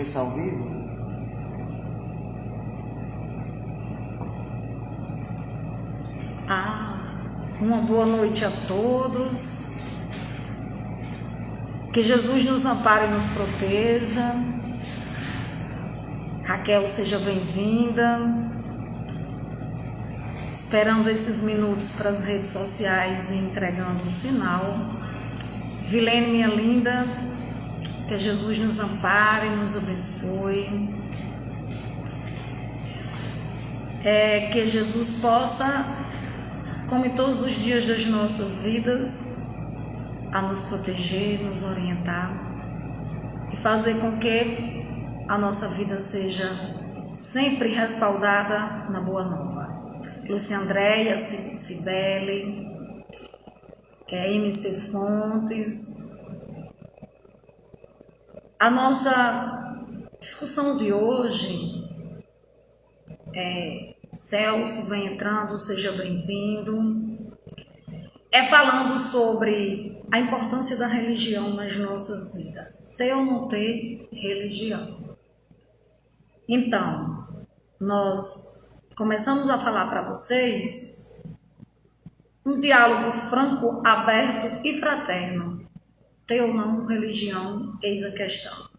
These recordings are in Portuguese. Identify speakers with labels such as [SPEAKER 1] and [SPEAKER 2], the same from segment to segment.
[SPEAKER 1] Começar ao vivo?
[SPEAKER 2] Uma boa noite a todos. Que Jesus nos ampare e nos proteja. Raquel, seja bem-vinda. Esperando esses minutos para as redes sociais e entregando o sinal. Vilene, minha linda, que Jesus nos ampare e nos abençoe. Que Jesus possa, como em todos os dias das nossas vidas, a nos proteger, nos orientar e fazer com que a nossa vida seja sempre respaldada na boa nova. Lúcia Andréia, Cibele, MC Fontes. A nossa discussão de hoje Celso, vem entrando, seja bem-vindo. Falando sobre a importância da religião nas nossas vidas. Ter ou não ter religião. Então, nós começamos a falar para vocês um diálogo franco, aberto e fraterno. Ter ou não religião, eis a questão.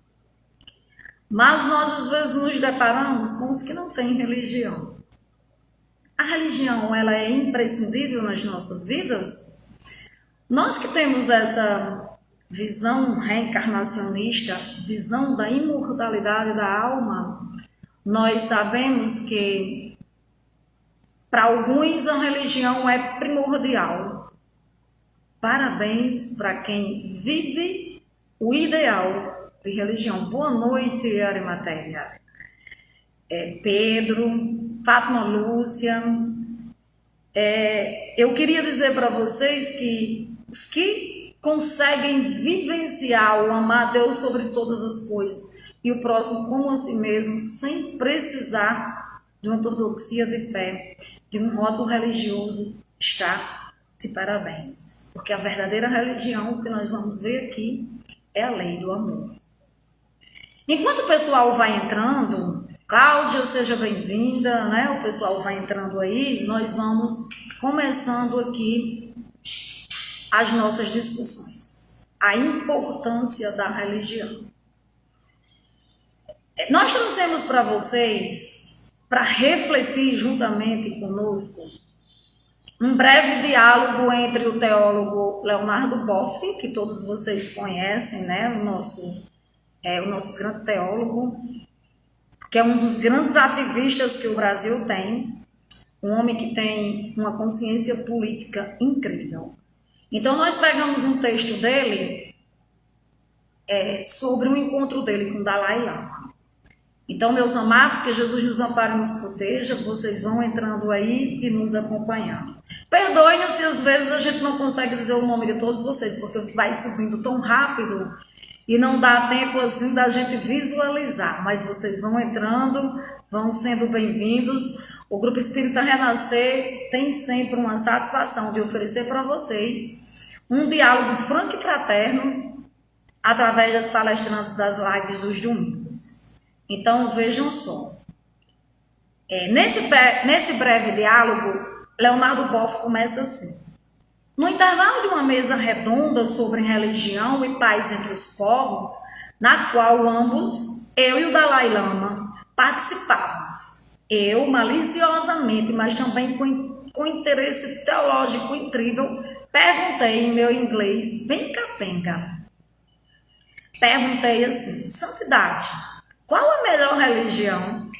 [SPEAKER 2] Mas nós às vezes nos deparamos com os que não têm religião. A religião, ela é imprescindível nas nossas vidas? Nós que temos essa visão reencarnacionista, visão da imortalidade da alma, nós sabemos que para alguns a religião é primordial. Parabéns para quem vive o ideal de religião. Boa noite, Arimateia. Pedro, Fátima Lúcia. Eu queria dizer para vocês que os que conseguem vivenciar o amar a Deus sobre todas as coisas e o próximo como a si mesmo, sem precisar de uma ortodoxia de fé, de um rótulo religioso, está de parabéns. Porque a verdadeira religião que nós vamos ver aqui é a lei do amor. Enquanto o pessoal vai entrando, Cláudia, seja bem-vinda, né? O pessoal vai entrando aí, nós vamos começando aqui as nossas discussões. A importância da religião. Nós trouxemos para vocês, para refletir juntamente conosco, um breve diálogo entre o teólogo Leonardo Boff, que todos vocês conhecem, né? O nosso grande teólogo, que é um dos grandes ativistas que o Brasil tem, um homem que tem uma consciência política incrível. Então, nós pegamos um texto dele sobre o encontro dele com o Dalai Lama. Então, meus amados, que Jesus nos ampare e nos proteja, vocês vão entrando aí e nos acompanhando. Perdoe-nos se às vezes a gente não consegue dizer o nome de todos vocês, porque vai subindo tão rápido e não dá tempo assim da gente visualizar, mas vocês vão entrando, vão sendo bem-vindos. O Grupo Espírita Renascer tem sempre uma satisfação de oferecer para vocês um diálogo franco e fraterno através das palestrantes das lives dos domingos. Então vejam só, nesse breve diálogo, Leonardo Boff começa assim. No intervalo de uma mesa redonda sobre religião e paz entre os povos, na qual ambos, eu e o Dalai Lama, participávamos. Eu, maliciosamente, mas também com interesse teológico incrível, perguntei em meu inglês bem capenga. Perguntei assim, santidade, qual a melhor religião?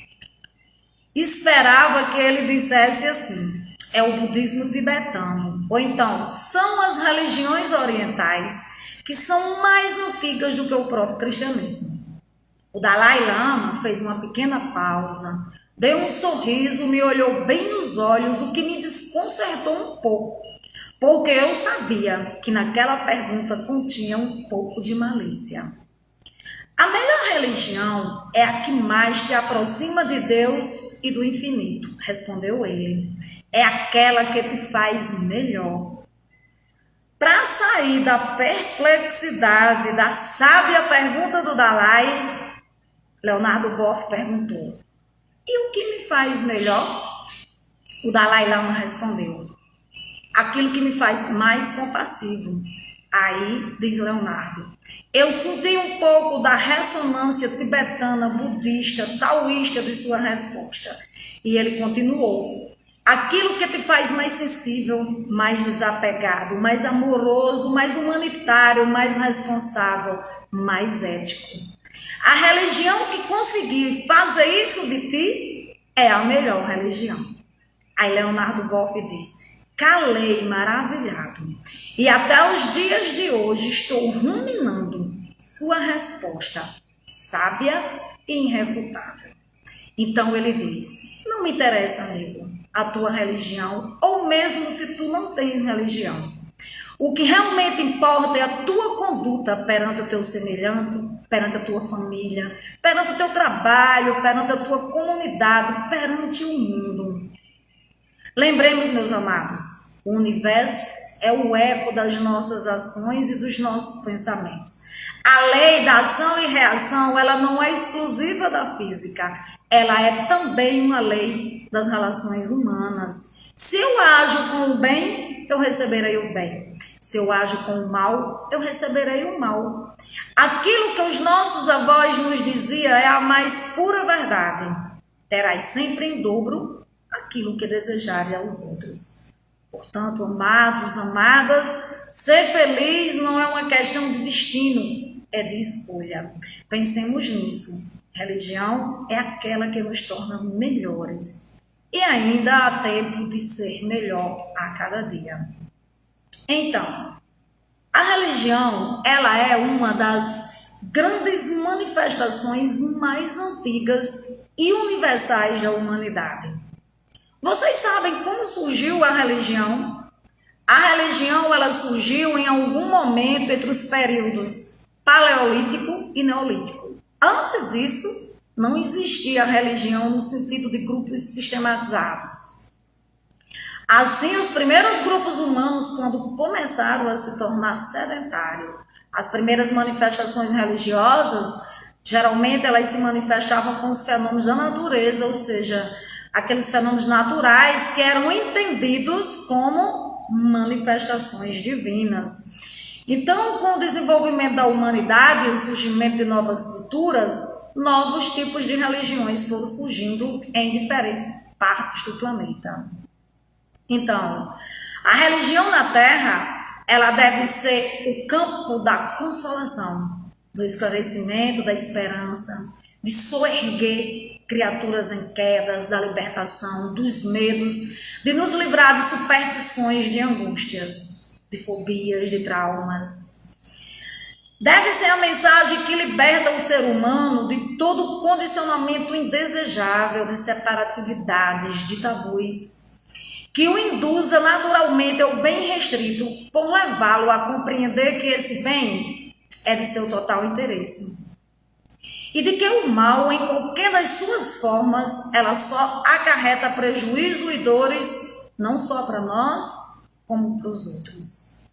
[SPEAKER 2] Esperava que ele dissesse assim, é o budismo tibetano, ou então, são as religiões orientais que são mais antigas do que o próprio cristianismo. O Dalai Lama fez uma pequena pausa, deu um sorriso, me olhou bem nos olhos, o que me desconcertou um pouco, porque eu sabia que naquela pergunta continha um pouco de malícia. A melhor religião é a que mais te aproxima de Deus e do infinito, respondeu ele. É aquela que te faz melhor. Para sair da perplexidade da sábia pergunta do Dalai, Leonardo Boff perguntou: e o que me faz melhor? O Dalai Lama respondeu: aquilo que me faz mais compassivo. Aí, diz Leonardo, eu senti um pouco da ressonância tibetana, budista, taoísta de sua resposta. E ele continuou: aquilo que te faz mais sensível, mais desapegado, mais amoroso, mais humanitário, mais responsável, mais ético. A religião que conseguir fazer isso de ti é a melhor religião. Aí Leonardo Boff diz: calei maravilhado, e até os dias de hoje estou ruminando sua resposta, sábia e irrefutável. Então ele diz: não me interessa, amigo, a tua religião, ou mesmo se tu não tens religião. O que realmente importa é a tua conduta perante o teu semelhante, perante a tua família, perante o teu trabalho, perante a tua comunidade, perante o mundo. Lembremos, meus amados, o universo é o eco das nossas ações e dos nossos pensamentos. A lei da ação e reação, ela não é exclusiva da física, ela é também uma lei das relações humanas. Se eu ajo com o bem, eu receberei o bem. Se eu ajo com o mal, eu receberei o mal. Aquilo que os nossos avós nos diziam é a mais pura verdade. Terás sempre em dobro aquilo que desejares aos outros. Portanto, amados, amadas, ser feliz não é uma questão de destino, é de escolha. Pensemos nisso. Religião é aquela que nos torna melhores. E ainda há tempo de ser melhor a cada dia. Então, a religião, ela é uma das grandes manifestações mais antigas e universais da humanidade. Vocês sabem como surgiu a religião? A religião, ela surgiu em algum momento entre os períodos paleolítico e neolítico. Antes disso, não existia religião no sentido de grupos sistematizados. Assim, os primeiros grupos humanos, quando começaram a se tornar sedentários, as primeiras manifestações religiosas, geralmente elas se manifestavam com os fenômenos da natureza, ou seja, aqueles fenômenos naturais que eram entendidos como manifestações divinas. Então, com o desenvolvimento da humanidade e o surgimento de novas culturas, novos tipos de religiões foram surgindo em diferentes partes do planeta. Então, a religião na Terra, ela deve ser o campo da consolação, do esclarecimento, da esperança, de soerguer criaturas em quedas, da libertação, dos medos, de nos livrar de superstições, de angústias, de fobias, de traumas. Deve ser a mensagem que liberta o ser humano de todo condicionamento indesejável, de separatividades, de tabus, que o induza naturalmente ao bem restrito, por levá-lo a compreender que esse bem é de seu total interesse. E de que o mal, em qualquer das suas formas, ela só acarreta prejuízo e dores, não só para nós, como para os outros.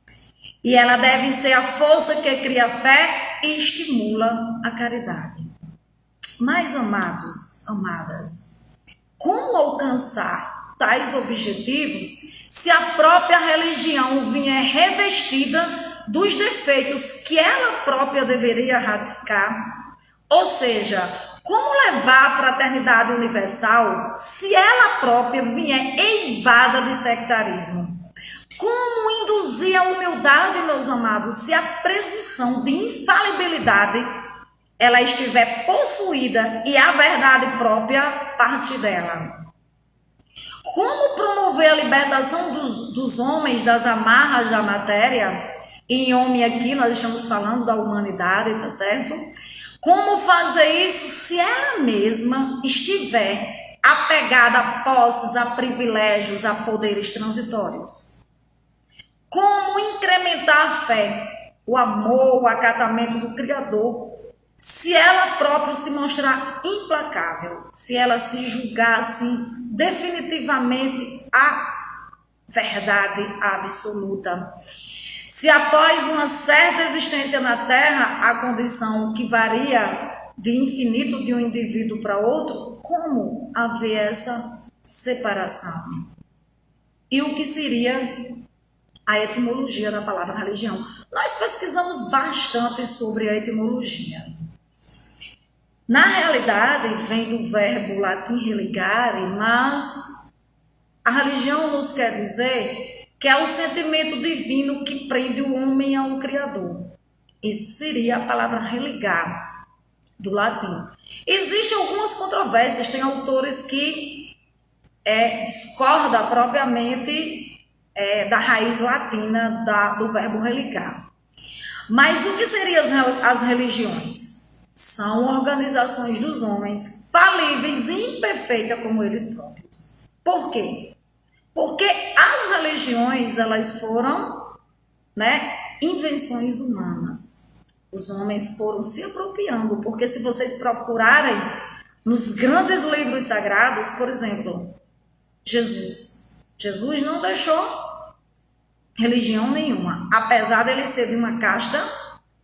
[SPEAKER 2] E ela deve ser a força que cria fé e estimula a caridade. Mas, amados, amadas, como alcançar tais objetivos se a própria religião vier revestida dos defeitos que ela própria deveria ratificar? Ou seja, como levar a fraternidade universal se ela própria vier eivada de sectarismo? Como induzir a humildade, meus amados, se a presunção de infalibilidade ela estiver possuída e a verdade própria parte dela? Como promover a libertação dos homens das amarras da matéria? E em homem aqui nós estamos falando da humanidade, tá certo? Como fazer isso se ela mesma estiver apegada a posses, a privilégios, a poderes transitórios? Como incrementar a fé, o amor, o acatamento do Criador, se ela própria se mostrar implacável, se ela se julgar assim definitivamente a verdade absoluta? Se após uma certa existência na Terra, a condição que varia de infinito de um indivíduo para outro, como haver essa separação? E o que seria a etimologia da palavra religião? Nós pesquisamos bastante sobre a etimologia. Na realidade, vem do verbo latim religare, mas a religião nos quer dizer que é o sentimento divino que prende o homem ao Criador. Isso seria a palavra religar, do latim. Existem algumas controvérsias, tem autores que discordam propriamente da raiz latina do verbo religar. Mas o que seriam as religiões? São organizações dos homens falíveis e imperfeitas como eles próprios. Por quê? Porque as religiões, elas foram, invenções humanas. Os homens foram se apropriando, porque se vocês procurarem nos grandes livros sagrados, por exemplo, Jesus não deixou religião nenhuma, apesar dele ser de uma casta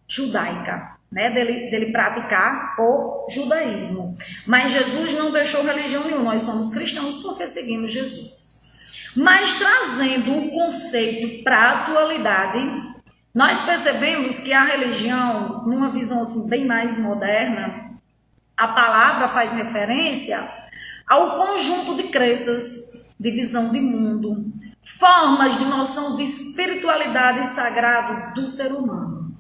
[SPEAKER 2] judaica, dele praticar o judaísmo. Mas Jesus não deixou religião nenhuma, nós somos cristãos porque seguimos Jesus. Mas trazendo o conceito para a atualidade, nós percebemos que a religião, numa visão assim, bem mais moderna, a palavra faz referência ao conjunto de crenças, de visão de mundo, formas de noção de espiritualidade e sagrado do ser humano.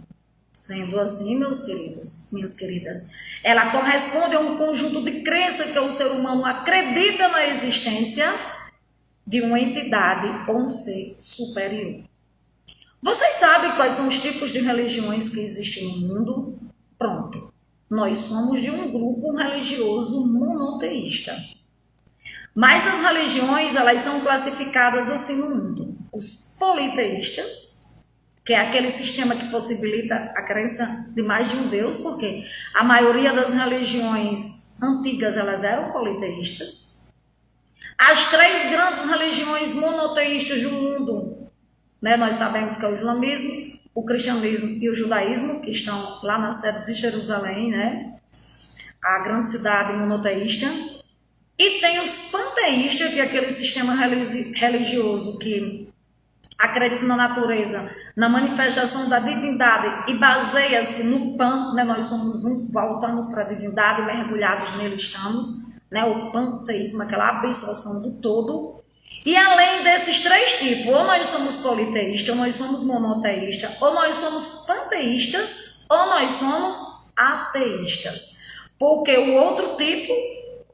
[SPEAKER 2] Sendo assim, meus queridos, minhas queridas, ela corresponde a um conjunto de crenças que o ser humano acredita na existência de uma entidade ou um ser superior. Vocês sabem quais são os tipos de religiões que existem no mundo? Pronto. Nós somos de um grupo religioso monoteísta. Mas as religiões, elas são classificadas assim no mundo. Os politeístas, que é aquele sistema que possibilita a crença de mais de um Deus, porque a maioria das religiões antigas, elas eram politeístas. As três grandes religiões monoteístas do mundo, nós sabemos que é o islamismo, o cristianismo e o judaísmo, que estão lá na sede de Jerusalém, a grande cidade monoteísta. E tem os panteístas, que é aquele sistema religioso que acredita na natureza, na manifestação da divindade e baseia-se no pan, nós somos um, voltamos para a divindade, mergulhados nele estamos, o panteísmo, aquela absorção do todo. E além desses três tipos, ou nós somos politeístas, ou nós somos monoteístas, ou nós somos panteístas, ou nós somos ateístas. Porque o outro tipo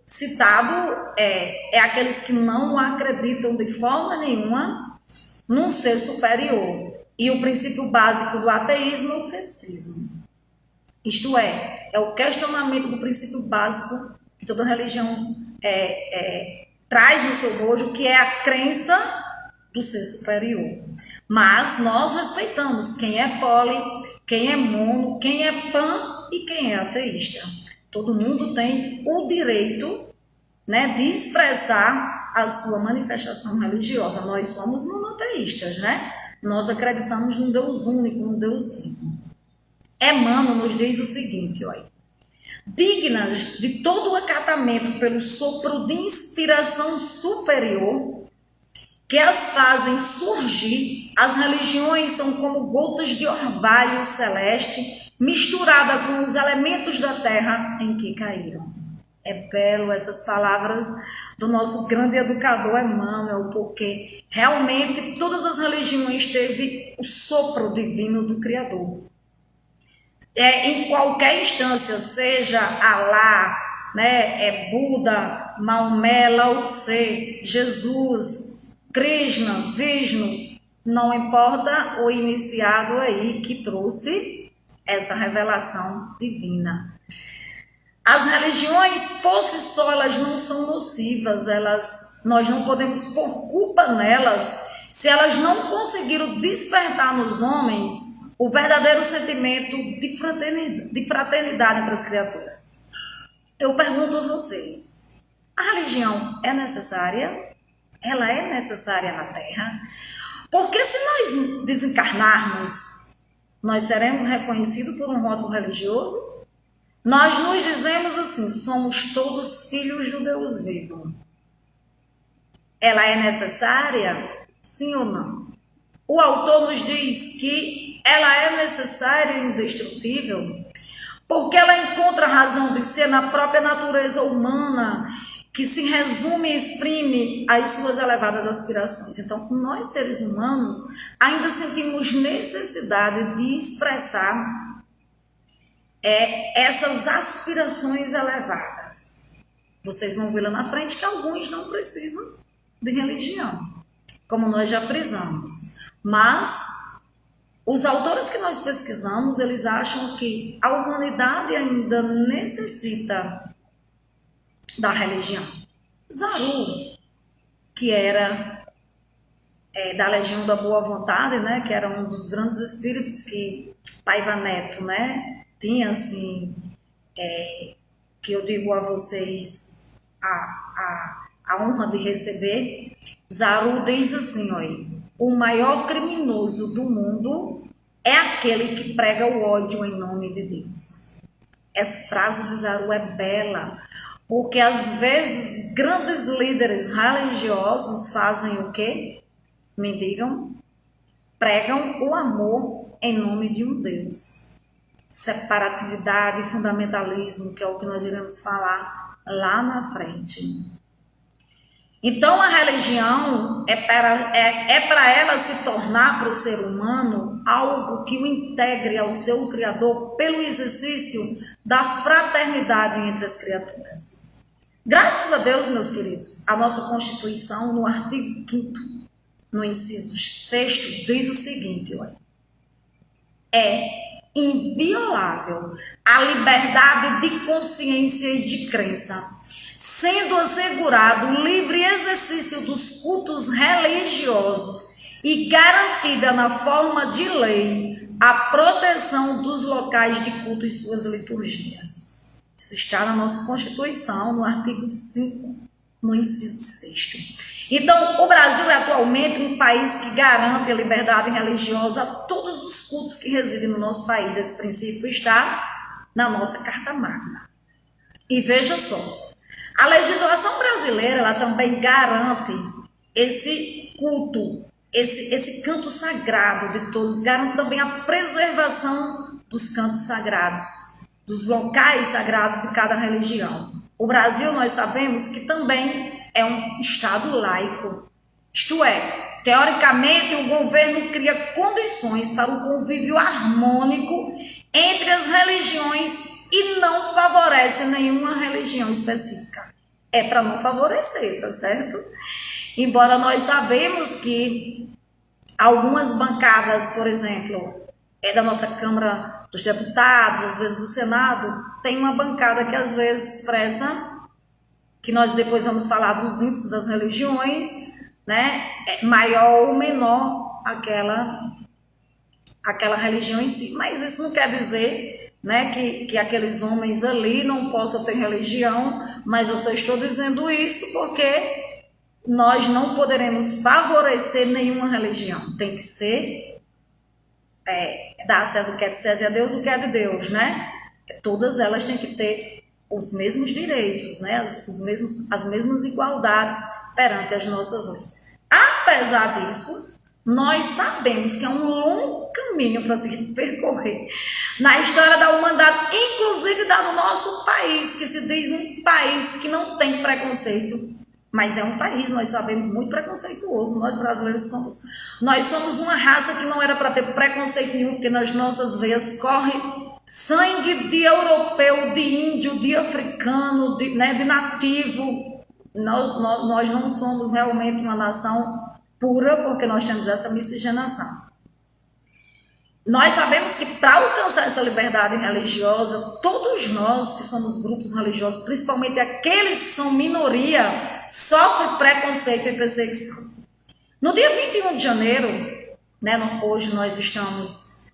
[SPEAKER 2] citado é aqueles que não acreditam de forma nenhuma num ser superior. E o princípio básico do ateísmo é o ceticismo. Isto é o questionamento do princípio básico que toda religião traz no seu bojo, que é a crença do ser superior. Mas nós respeitamos quem é poli, quem é mono, quem é pan e quem é ateísta. Todo mundo tem o direito de expressar a sua manifestação religiosa. Nós somos monoteístas, Nós acreditamos num Deus único, num Deus vivo. Emmanuel nos diz o seguinte, olha. Dignas de todo o acatamento pelo sopro de inspiração superior que as fazem surgir, as religiões são como gotas de orvalho celeste misturada com os elementos da terra em que caíram. É belo essas palavras do nosso grande educador Emmanuel, porque realmente todas as religiões teve o sopro divino do Criador. Em qualquer instância, seja Alá, Buda, Maomé, Lao Tse, Jesus, Krishna, Vishnu, não importa o iniciado aí que trouxe essa revelação divina. As religiões, por si só, elas não são nocivas, nós não podemos pôr culpa nelas se elas não conseguiram despertar nos homens o verdadeiro sentimento de fraternidade entre as criaturas. Eu pergunto a vocês, a religião é necessária? Ela é necessária na Terra? Porque se nós desencarnarmos, nós seremos reconhecidos por um rótulo religioso? Nós nos dizemos assim, somos todos filhos do Deus vivo. Ela é necessária? Sim ou não? O autor nos diz que ela é necessária e indestrutível, porque ela encontra razão de ser na própria natureza humana, que se resume e exprime as suas elevadas aspirações. Então, nós, seres humanos, ainda sentimos necessidade de expressar essas aspirações elevadas. Vocês vão ver lá na frente que alguns não precisam de religião, como nós já frisamos. Mas os autores que nós pesquisamos, eles acham que a humanidade ainda necessita da religião. Zaru, que era da Legião da Boa Vontade, né, que era um dos grandes espíritos que Paiva Neto, né, tinha assim, que eu digo a vocês a honra de receber. Zaru diz assim, olha, o maior criminoso do mundo é aquele que prega o ódio em nome de Deus. Essa frase de Zaru é bela, porque às vezes grandes líderes religiosos fazem o quê? Me digam, pregam o amor em nome de um Deus. Separatividade, fundamentalismo, que é o que nós iremos falar lá na frente. Então a religião é para ela se tornar para o ser humano algo que o integre ao seu Criador pelo exercício da fraternidade entre as criaturas. Graças a Deus, meus queridos, a nossa Constituição, no artigo 5º, no inciso 6º, diz o seguinte, olha, é inviolável a liberdade de consciência e de crença, sendo assegurado o livre exercício dos cultos religiosos e garantida na forma de lei a proteção dos locais de culto e suas liturgias. Isso está na nossa Constituição, no artigo 5, no inciso 6º. Então, o Brasil é atualmente um país que garante a liberdade religiosa a todos os cultos que residem no nosso país. Esse princípio está na nossa Carta Magna. E veja só, a legislação brasileira, ela também garante esse culto, esse canto sagrado de todos, garante também a preservação dos cantos sagrados, dos locais sagrados de cada religião. O Brasil, nós sabemos que também é um Estado laico, isto é, teoricamente o governo cria condições para o convívio harmônico entre as religiões e não favorece nenhuma religião específica. É para não favorecer, tá certo? Embora nós sabemos que algumas bancadas, por exemplo, da nossa Câmara dos Deputados, às vezes do Senado, tem uma bancada que às vezes expressa, que nós depois vamos falar dos índices das religiões, né? Maior ou menor aquela religião em si. Mas isso não quer dizer, né, que aqueles homens ali não possam ter religião, mas eu só estou dizendo isso porque nós não poderemos favorecer nenhuma religião. Tem que ser dar a César o que é de César e a Deus o que é de Deus, né? Todas elas têm que ter os mesmos direitos, né? As mesmas igualdades perante as nossas leis. Apesar disso, nós sabemos que é um longo caminho para se percorrer na história da humanidade, inclusive do nosso país, que se diz um país que não tem preconceito, mas é um país, nós sabemos, muito preconceituoso. Nós brasileiros somos uma raça que não era para ter preconceito nenhum, porque nas nossas veias corre sangue de europeu, de índio, de africano, de nativo. Nós não somos realmente uma nação pura, porque nós temos essa miscigenação. Nós sabemos que para alcançar essa liberdade religiosa, todos nós que somos grupos religiosos, principalmente aqueles que são minoria, sofrem preconceito e perseguição. No dia 21 de janeiro, né, hoje nós estamos...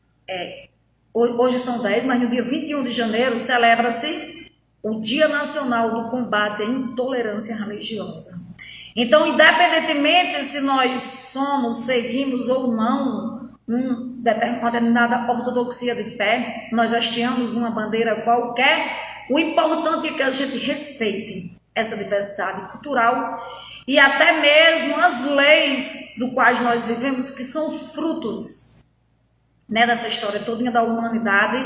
[SPEAKER 2] Hoje são 10, mas no dia 21 de janeiro celebra-se o Dia Nacional do Combate à Intolerância Religiosa. Então, independentemente se nós seguimos ou não uma determinada ortodoxia de fé, nós hasteamos uma bandeira qualquer, o importante é que a gente respeite essa diversidade cultural e até mesmo as leis do quais nós vivemos, que são frutos, né, dessa história toda da humanidade.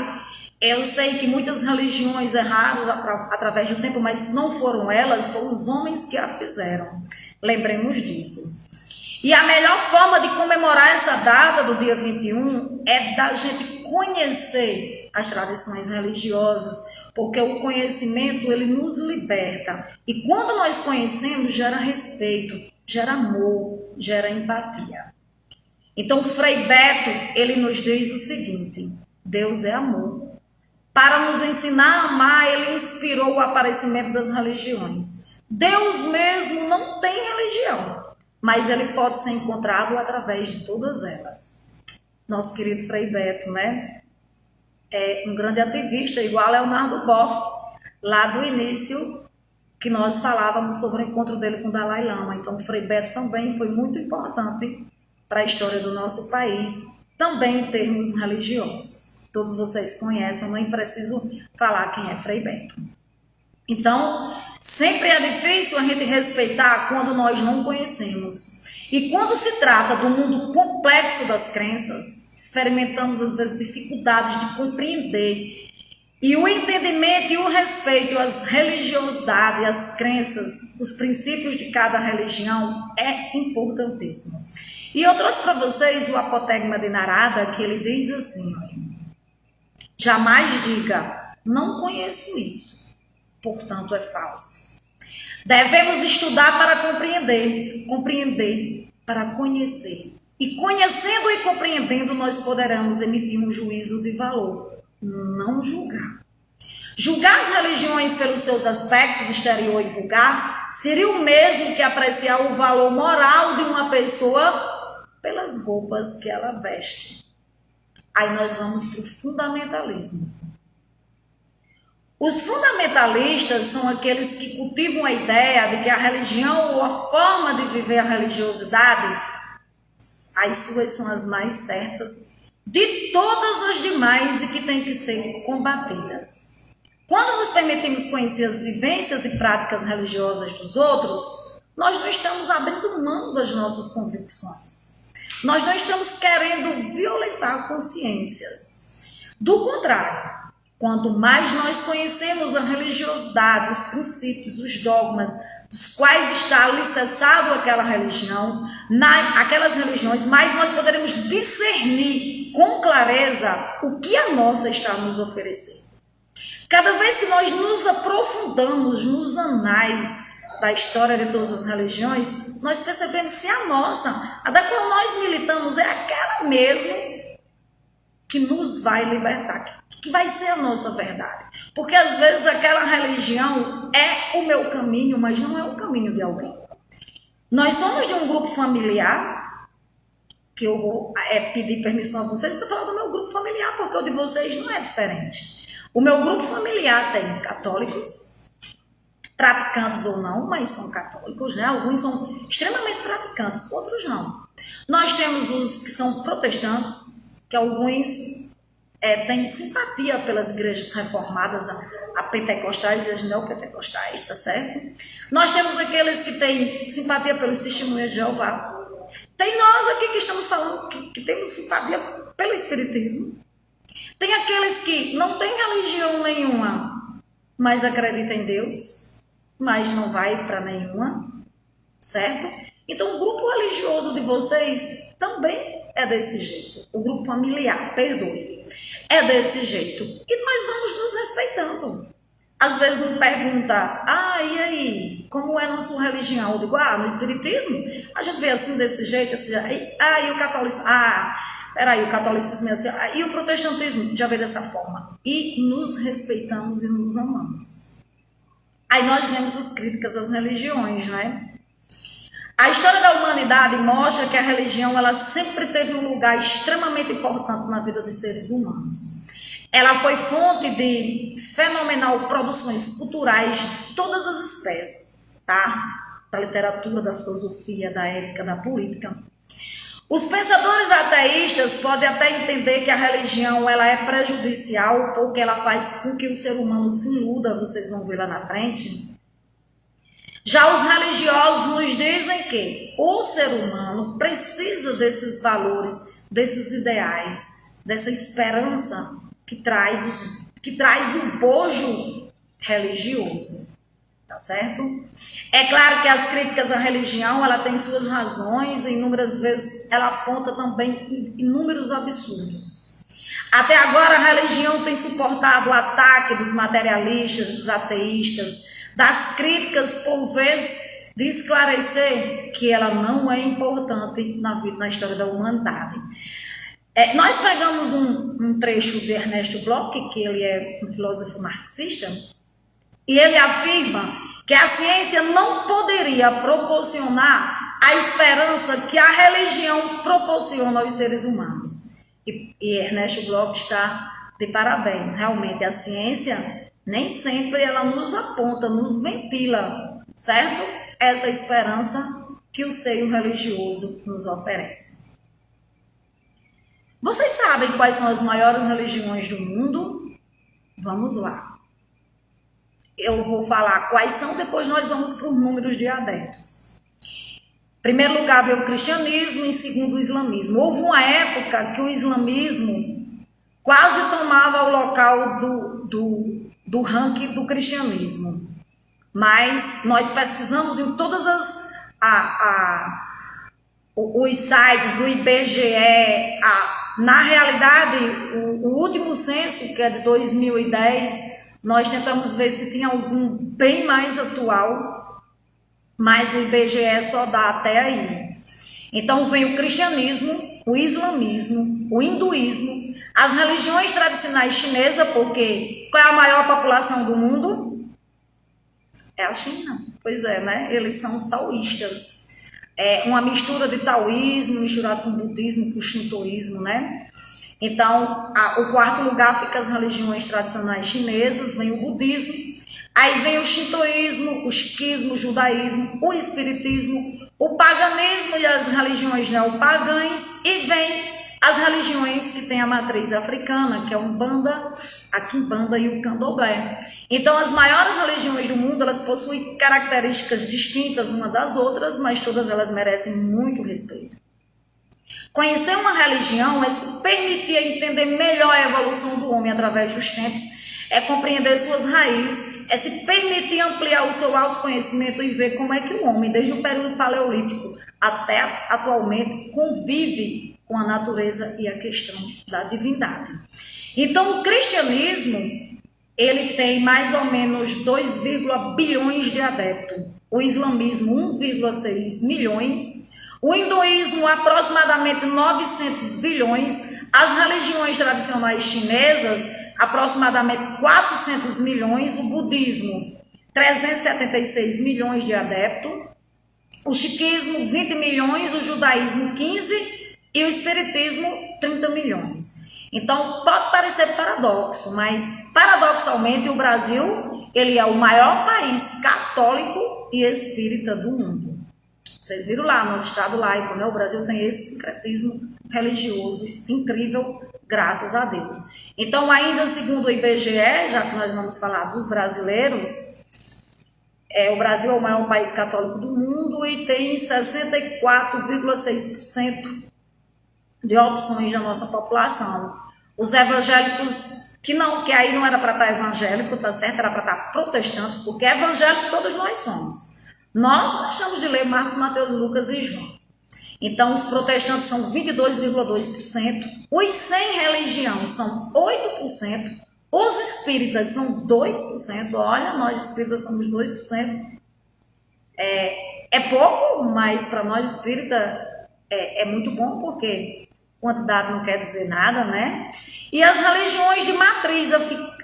[SPEAKER 2] Eu sei que muitas religiões erraram através do tempo, mas não foram elas, foram os homens que a fizeram. Lembremos disso. E a melhor forma de comemorar essa data do dia 21 é da gente conhecer as tradições religiosas, porque o conhecimento, ele nos liberta. E quando nós conhecemos, gera respeito, gera amor, gera empatia. Então, Frei Beto, ele nos diz o seguinte: Deus é amor. Para nos ensinar a amar, ele inspirou o aparecimento das religiões. Deus mesmo não tem religião, mas ele pode ser encontrado através de todas elas. Nosso querido Frei Beto, né? É um grande ativista, igual a Leonardo Boff, lá do início, que nós falávamos sobre o encontro dele com o Dalai Lama. Então, o Frei Beto também foi muito importante para a história do nosso país, também em termos religiosos. Todos vocês conhecem, eu nem preciso falar quem é Frei Beto. Então, sempre é difícil a gente respeitar quando nós não conhecemos. E quando se trata do mundo complexo das crenças, experimentamos às vezes dificuldades de compreender. E o entendimento e o respeito às religiosidades, às crenças, os princípios de cada religião é importantíssimo. E eu trouxe para vocês o Apotegma de Narada, que ele diz assim: jamais diga, não conheço isso, portanto é falso. Devemos estudar para compreender, compreender para conhecer. E conhecendo e compreendendo, nós poderemos emitir um juízo de valor, não julgar. Julgar as religiões pelos seus aspectos exterior e vulgar seria o mesmo que apreciar o valor moral de uma pessoa pelas roupas que ela veste. Aí nós vamos para o fundamentalismo. Os fundamentalistas são aqueles que cultivam a ideia de que a religião ou a forma de viver a religiosidade, as suas são as mais certas de todas as demais e que têm que ser combatidas. Quando nos permitimos conhecer as vivências e práticas religiosas dos outros, nós não estamos abrindo mão das nossas convicções. Nós não estamos querendo violentar consciências. Do contrário, quanto mais nós conhecemos a religiosidade, os princípios, os dogmas, dos quais está alicerçado aquela religião, aquelas religiões, mais nós poderemos discernir com clareza o que a nossa está nos oferecendo. Cada vez que nós nos aprofundamos nos anais da história de todas as religiões, nós percebemos se a nossa, a da qual nós militamos, é aquela mesmo que nos vai libertar, que vai ser a nossa verdade. Porque às vezes aquela religião é o meu caminho, mas não é o caminho de alguém. Nós somos de um grupo familiar, que eu vou pedir permissão a vocês para falar do meu grupo familiar, porque o de vocês não é diferente. O meu grupo familiar tem católicos, praticantes ou não, mas são católicos, né? Alguns são extremamente praticantes, outros não. Nós temos os que são protestantes, que alguns têm simpatia pelas igrejas reformadas, a pentecostais e as neopentecostais, tá certo? Nós temos aqueles que têm simpatia pelos testemunhos de Jeová. Tem nós aqui que estamos falando que temos simpatia pelo espiritismo. Tem aqueles que não têm religião nenhuma, mas acreditam em Deus, mas não vai para nenhuma, certo? Então o grupo religioso de vocês também é desse jeito. O grupo familiar, perdoe, é desse jeito. E nós vamos nos respeitando. Às vezes me pergunta, e aí, como é na sua religião? Eu digo, no espiritismo, a gente vê assim, desse jeito, assim, e o catolicismo, peraí, o catolicismo é assim, e o protestantismo já vê dessa forma. E nos respeitamos e nos amamos. Aí nós vemos as críticas às religiões, né? A história da humanidade mostra que a religião, ela sempre teve um lugar extremamente importante na vida dos seres humanos. Ela foi fonte de fenomenal produções culturais de todas as espécies, tá? Da literatura, da filosofia, da ética, da política. Os pensadores ateístas podem até entender que a religião ela é prejudicial porque ela faz com que o ser humano se iluda, vocês vão ver lá na frente. Já os religiosos nos dizem que o ser humano precisa desses valores, desses ideais, dessa esperança que traz o bojo religioso, tá certo? É claro que as críticas à religião, ela tem suas razões, e inúmeras vezes ela aponta também inúmeros absurdos. Até agora a religião tem suportado o ataque dos materialistas, dos ateístas, das críticas, por vezes, de esclarecer que ela não é importante na vida, na história da humanidade. Nós pegamos um trecho de Ernesto Bloch, que ele é um filósofo marxista, e ele afirma que a ciência não poderia proporcionar a esperança que a religião proporciona aos seres humanos. E Ernesto Bloch está de parabéns. Realmente, a ciência nem sempre ela nos aponta, nos ventila, certo? Essa esperança que o seio religioso nos oferece. Vocês sabem quais são as maiores religiões do mundo? Vamos lá. Eu vou falar quais são, depois nós vamos para os números de adeptos. Em primeiro lugar veio o cristianismo, em segundo o islamismo. Houve uma época que o islamismo quase tomava o local do ranking do cristianismo. Mas nós pesquisamos em todas os sites do IBGE. Na realidade, o último censo, que é de 2010, nós tentamos ver se tinha algum bem mais atual, mas o IBGE só dá até aí. Então vem o cristianismo, o islamismo, o hinduísmo, as religiões tradicionais chinesas, porque qual é a maior população do mundo? É a China. Pois é, né? Eles são taoístas. É uma mistura de taoísmo misturado com budismo, com shintoísmo, né? Então, o quarto lugar fica as religiões tradicionais chinesas, vem o budismo, aí vem o shintoísmo, o sikhismo, o judaísmo, o espiritismo, o paganismo e as religiões neopagãs, e vem as religiões que têm a matriz africana, que é a Umbanda, a Quimbanda e o Candomblé. Então, as maiores religiões do mundo, elas possuem características distintas uma das outras, mas todas elas merecem muito respeito. Conhecer uma religião é se permitir entender melhor a evolução do homem através dos tempos, é compreender suas raízes, é se permitir ampliar o seu autoconhecimento e ver como é que o homem, desde o período paleolítico até atualmente, convive com a natureza e a questão da divindade. Então, o cristianismo, ele tem mais ou menos 2, bilhões de adeptos. O islamismo, 1,6 milhões. O hinduísmo, aproximadamente 900 bilhões. As religiões tradicionais chinesas, aproximadamente 400 milhões. O budismo, 376 milhões de adeptos. O sikhismo, 20 milhões. O judaísmo, 15. E o espiritismo, 30 milhões. Então, pode parecer paradoxo, mas paradoxalmente o Brasil, ele é o maior país católico e espírita do mundo. Vocês viram lá, nosso estado laico, né? O Brasil tem esse sincretismo religioso incrível, graças a Deus. Então, ainda segundo o IBGE, já que nós vamos falar dos brasileiros, o Brasil é o maior país católico do mundo e tem 64,6% de opções da nossa população. Os evangélicos, que aí não era para estar evangélico, tá certo? Era para estar protestantes, porque evangélico todos nós somos. Nós gostamos de ler Marcos, Mateus, Lucas e João. Então, os protestantes são 22,2%, os sem religião são 8%, os espíritas são 2%, olha, nós espíritas somos 2%. É pouco, mas para nós espíritas é muito bom, porque quantidade não quer dizer nada, né? E as religiões de matriz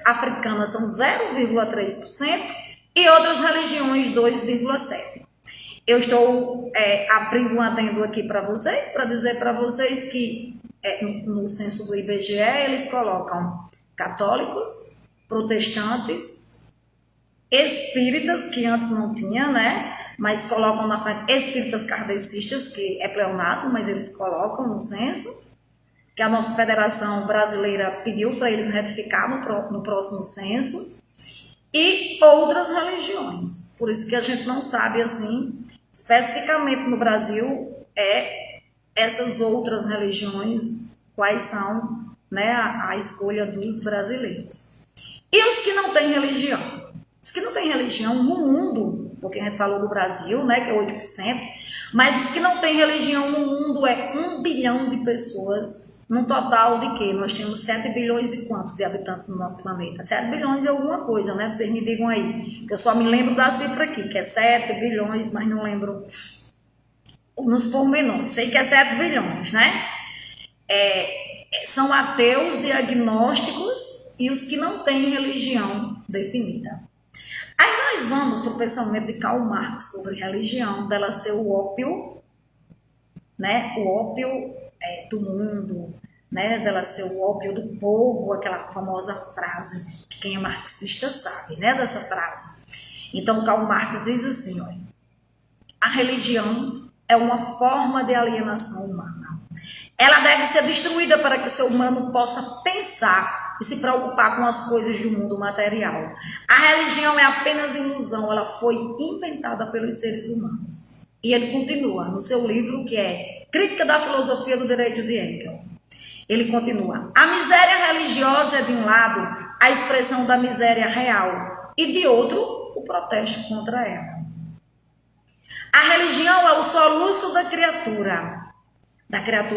[SPEAKER 2] africana são 0,3% e outras religiões 2,7%. Eu estou abrindo um adendo aqui para vocês, para dizer para vocês que no censo do IBGE eles colocam católicos, protestantes, espíritas, que antes não tinha, né? Mas colocam na frente espíritas kardecistas, que é pleonasmo, mas eles colocam no censo, que a nossa Federação Brasileira pediu para eles retificar no próximo censo, e outras religiões. Por isso que a gente não sabe, assim, especificamente no Brasil, essas outras religiões, quais são, né, a escolha dos brasileiros. E os que não têm religião? Os que não têm religião no mundo, porque a gente falou do Brasil, né, que é 8%, mas os que não têm religião no mundo é 1 bilhão de pessoas, num total de que nós temos 7 bilhões e quanto de habitantes no nosso planeta? 7 bilhões é alguma coisa, né? Vocês me digam aí, que eu só me lembro da cifra aqui, que é 7 bilhões, mas não lembro nos pormenores. Sei que é 7 bilhões, né? São ateus e agnósticos e os que não têm religião definida. Aí nós vamos para o pensamento de Karl Marx sobre religião, dela ser o ópio, né? O ópio do mundo, né? Dela ser o ópio do povo, aquela famosa frase que quem é marxista sabe, né? Dessa frase. Então Karl Marx diz assim, olha, a religião é uma forma de alienação humana. Ela deve ser destruída para que o ser humano possa pensar e se preocupar com as coisas do mundo material. A religião é apenas ilusão, ela foi inventada pelos seres humanos. E ele continua no seu livro, que é Crítica da Filosofia do Direito de Hegel. Ele continua: a miséria religiosa é, de um lado, a expressão da miséria real, e de outro, o protesto contra ela. A religião é o soluço da criatura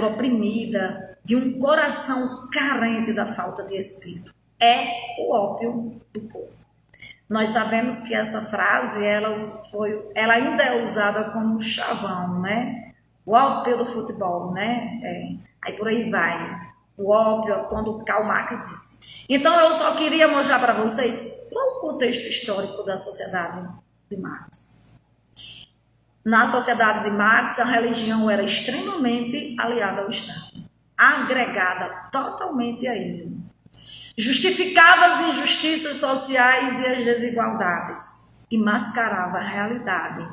[SPEAKER 2] oprimida, de um coração carente da falta de espírito. É o ópio do povo. Nós sabemos que essa frase, ela ainda é usada como chavão, né? O ópio do futebol, né? Aí por aí vai. O ópio, quando Karl Marx disse. Então eu só queria mostrar para vocês qual o contexto histórico da sociedade de Marx. Na sociedade de Marx, a religião era extremamente aliada ao Estado, agregada totalmente a ele. Justificava as injustiças sociais e as desigualdades e mascarava a realidade.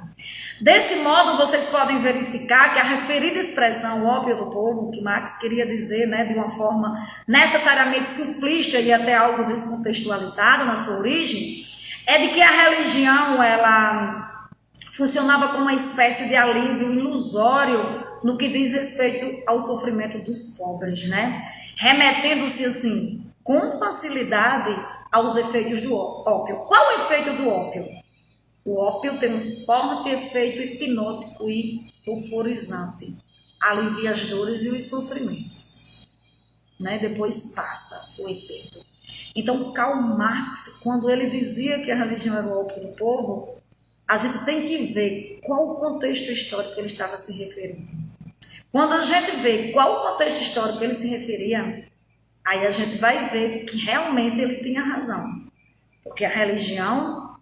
[SPEAKER 2] Desse modo, vocês podem verificar que a referida expressão ópio do povo, que Marx queria dizer, né, de uma forma necessariamente simplista e até algo descontextualizada na sua origem, é de que a religião, ela funcionava como uma espécie de alívio ilusório no que diz respeito ao sofrimento dos pobres, né? Remetendo-se, assim, com facilidade aos efeitos do ópio. Qual o efeito do ópio? O ópio tem um forte efeito hipnótico e euforizante. Alivia as dores e os sofrimentos, né? Depois passa o efeito. Então, Karl Marx, quando ele dizia que a religião era o ópio do povo, a gente tem que ver qual o contexto histórico ele estava se referindo. Quando a gente vê qual o contexto histórico ele se referia, aí a gente vai ver que realmente ele tinha razão. Porque a religião,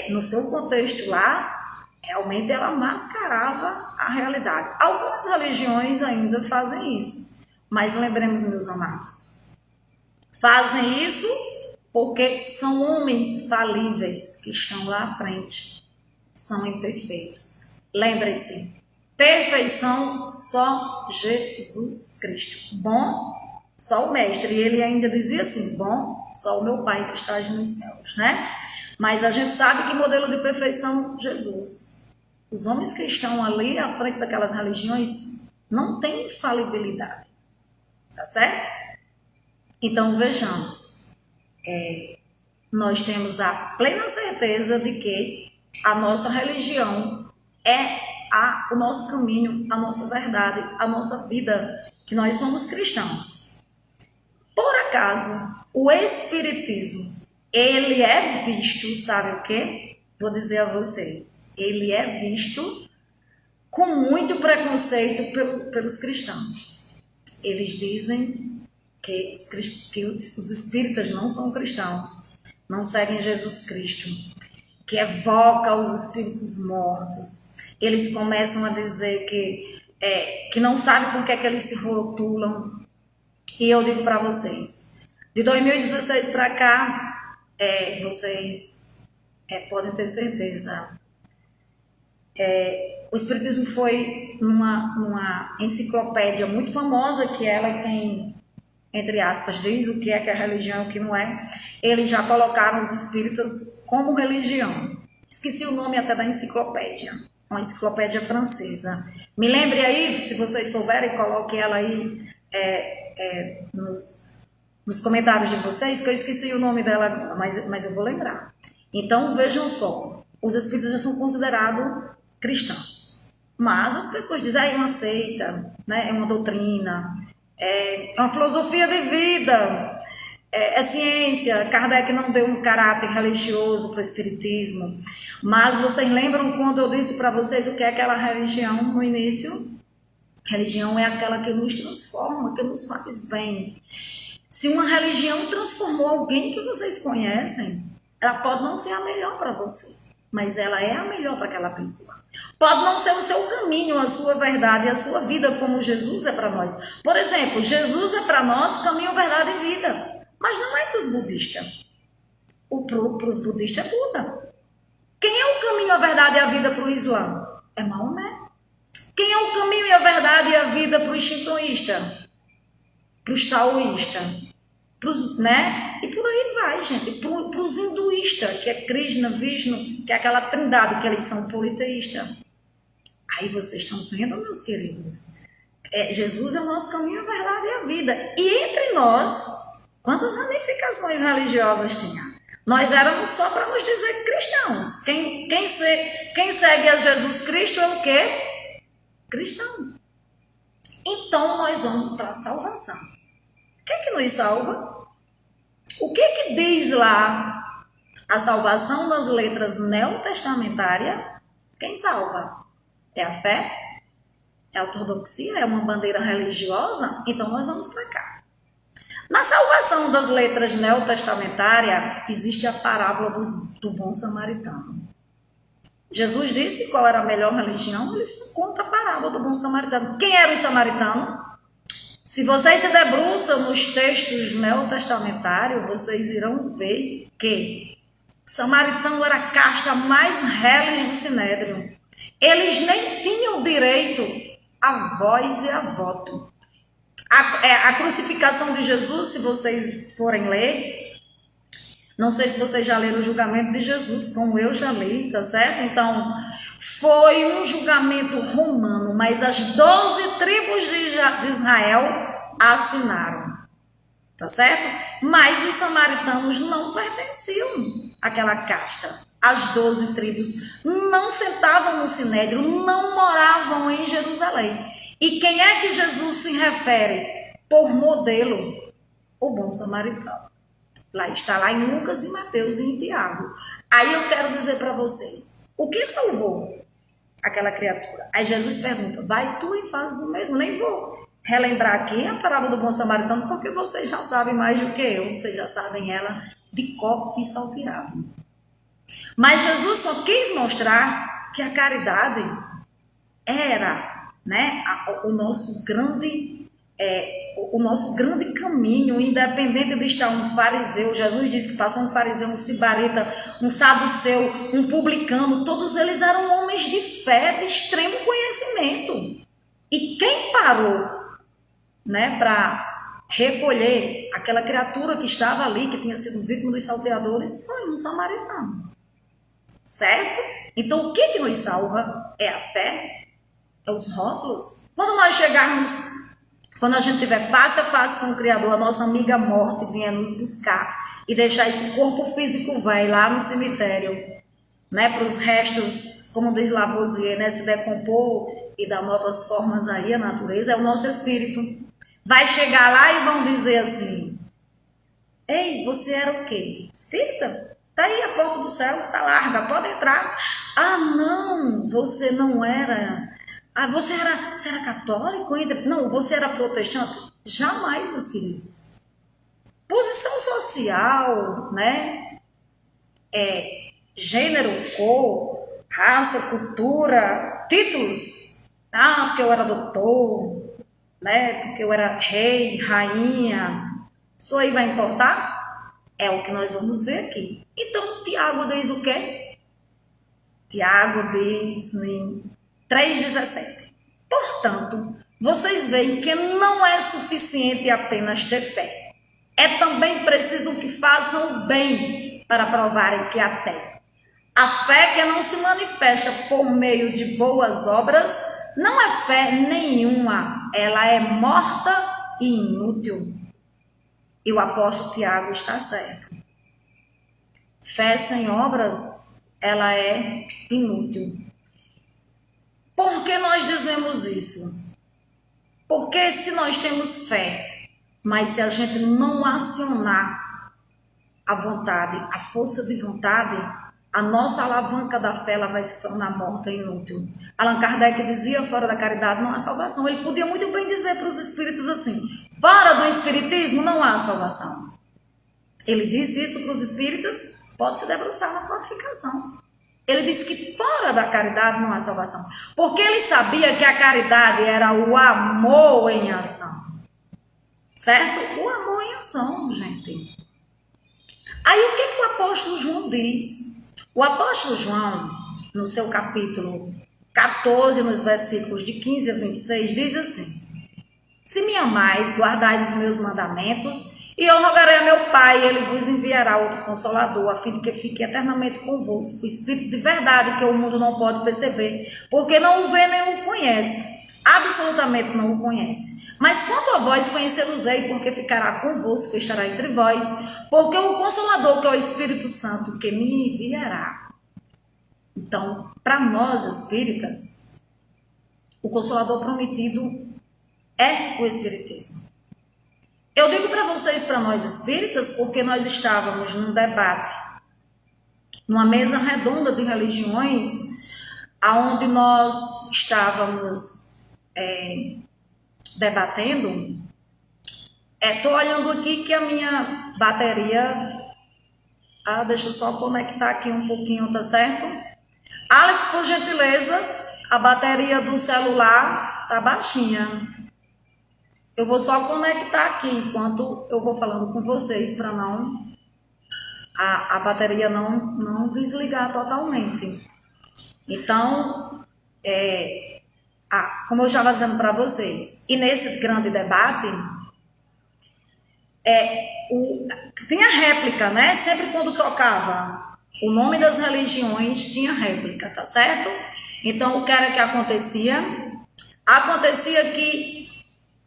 [SPEAKER 2] no seu contexto lá, realmente ela mascarava a realidade. Algumas religiões ainda fazem isso. Mas lembremos, meus amados, fazem isso porque são homens falíveis que estão lá à frente. São imperfeitos. Lembre-se, perfeição só Jesus Cristo. Bom, só o Mestre. E ele ainda dizia assim, bom, só o meu Pai que está nos céus, né? Mas a gente sabe que modelo de perfeição, Jesus. Os homens que estão ali à frente daquelas religiões não têm infalibilidade. Tá certo? Então, vejamos. Nós temos a plena certeza de que a nossa religião é o nosso caminho, a nossa verdade, a nossa vida, que nós somos cristãos. Por acaso, o espiritismo, ele é visto, sabe o quê? Vou dizer a vocês, ele é visto com muito preconceito pelos cristãos. Eles dizem que os espíritas não são cristãos, não seguem Jesus Cristo, que evoca os espíritos mortos. Eles começam a dizer que não sabem por que eles se rotulam. E eu digo para vocês, de 2016 para cá, vocês podem ter certeza, O Espiritismo foi numa enciclopédia muito famosa, que ela é quem, entre aspas, diz o que é religião e o que não é. Eles já colocaram os espíritas como religião. Esqueci o nome até da enciclopédia, uma enciclopédia francesa. Me lembre aí, se vocês souberem, coloque ela aí nos comentários de vocês, que eu esqueci o nome dela agora, mas eu vou lembrar. Então, vejam só, os espíritos já são considerados cristãos. Mas as pessoas dizem, é uma seita, né? É uma doutrina, é uma filosofia de vida, é ciência. Kardec não deu um caráter religioso para o espiritismo. Mas vocês lembram quando eu disse para vocês o que é aquela religião no início? Religião é aquela que nos transforma, que nos faz bem. Se uma religião transformou alguém que vocês conhecem, ela pode não ser a melhor para você, mas ela é a melhor para aquela pessoa. Pode não ser o seu caminho, a sua verdade, a sua vida, como Jesus é para nós. Por exemplo, Jesus é para nós caminho, verdade e vida, mas não é para os budistas. Para os budistas é Buda. Quem é o caminho, a verdade e a vida para o Islã? É Maomé. Quem é o caminho e a verdade e a vida para os shintoístas? Para os taoístas? Né? E por aí vai, gente. Para os hinduístas, que é Krishna, Vishnu, que é aquela trindade, que eles são politeístas. Aí vocês estão vendo, meus queridos? Jesus é o nosso caminho, a verdade e a vida. E entre nós, quantas ramificações religiosas tinha? Nós éramos só para nos dizer cristãos. Quem segue a Jesus Cristo é o quê? Cristão. Então nós vamos para a salvação. O que é que nos salva? O que é que diz lá a salvação das letras neotestamentárias? Quem salva? É a fé? É a ortodoxia? É uma bandeira religiosa? Então nós vamos para cá. Na salvação das letras neotestamentárias, existe a parábola do bom samaritano. Jesus disse qual era a melhor religião, ele só conta a parábola do bom samaritano. Quem era o samaritano? Se vocês se debruçam nos textos neotestamentários, vocês irão ver que o samaritano era a casta mais reles do Sinédrio. Eles nem tinham direito a voz e a voto. A crucificação de Jesus, se vocês forem ler, não sei se vocês já leram o julgamento de Jesus, como eu já li, tá certo? Então, foi um julgamento romano, mas as 12 tribos de Israel assinaram, tá certo? Mas os samaritanos não pertenciam àquela casta. As 12 tribos não sentavam no Sinédrio, não moravam em Jerusalém. E quem é que Jesus se refere por modelo? O bom samaritano. Está lá em Lucas e Mateus e em Tiago. Aí eu quero dizer para vocês, o que salvou aquela criatura? Aí Jesus pergunta, vai tu e faz o mesmo? Nem vou relembrar aqui a parábola do bom samaritano, porque vocês já sabem mais do que eu, vocês já sabem ela de cor e salteado. Mas Jesus só quis mostrar que a caridade era, né, o nosso grande caminho, independente de estar um fariseu. Jesus disse que passou um fariseu, um sibarita, um saduceu, um publicano, todos eles eram homens de fé, de extremo conhecimento. E quem parou, né, para recolher aquela criatura que estava ali, que tinha sido vítima dos salteadores, foi um samaritano. Certo? Então o que nos salva? É a fé? É os rótulos? Quando nós chegarmos, quando a gente tiver face a face com o Criador, a nossa amiga morte vier nos buscar e deixar esse corpo físico velho lá no cemitério, né, para os restos, como diz Lavoisier, né, se decompor e dar novas formas aí à natureza, é o nosso espírito. Vai chegar lá e vão dizer assim, ei, você era o quê? Espírita? Tá aí a porta do céu, tá larga, pode entrar. Ah, não, você não era. Ah, você era católico ainda? Não, você era protestante? Jamais, meus queridos. Posição social, né? Gênero, cor, raça, cultura, títulos. Ah, porque eu era doutor, né? Porque eu era rei, rainha. Isso aí vai importar? É o que nós vamos ver aqui. Então, Tiago diz o quê? Tiago diz em 3,17. Portanto, vocês veem que não é suficiente apenas ter fé. É também preciso que façam o bem para provarem que a têm. A fé que não se manifesta por meio de boas obras não é fé nenhuma. Ela é morta e inútil. E o apóstolo Tiago está certo. Fé sem obras, ela é inútil. Por que nós dizemos isso? Porque se nós temos fé, mas se a gente não acionar a vontade, a força de vontade, a nossa alavanca da fé ela vai se tornar morta e inútil. Allan Kardec dizia, fora da caridade não há salvação. Ele podia muito bem dizer para os espíritos assim, fora do espiritismo não há salvação. Ele disse isso para os espíritas, pode se debruçar na codificação. Ele disse que fora da caridade não há salvação. Porque ele sabia que a caridade era o amor em ação. Certo? O amor em ação, gente. Aí o que o apóstolo João diz? O apóstolo João, no seu capítulo 14, nos versículos de 15 a 26, diz assim: se me amais, guardai os meus mandamentos, e eu rogarei a meu Pai, e ele vos enviará outro Consolador, a fim de que fique eternamente convosco, o Espírito de verdade que o mundo não pode perceber, porque não o vê nem o conhece, absolutamente não o conhece. Mas quanto a vós, conhecê-los-ei, porque ficará convosco, estará entre vós, porque o Consolador, que é o Espírito Santo, que me enviará. Então, para nós espíritas, o Consolador prometido é o Espiritismo. Eu digo para vocês, para nós espíritas, porque nós estávamos num debate, numa mesa redonda de religiões, aonde nós estávamos debatendo. Estou olhando aqui que a minha bateria... deixa eu só conectar aqui um pouquinho, tá certo? Aleph, por gentileza, a bateria do celular tá baixinha. Eu vou só conectar aqui enquanto eu vou falando com vocês, para não a bateria não desligar totalmente. Então, como eu já estava dizendo para vocês, e nesse grande debate, tinha réplica, né? Sempre quando tocava o nome das religiões, tinha réplica, tá certo? Então, o que era que acontecia? Acontecia que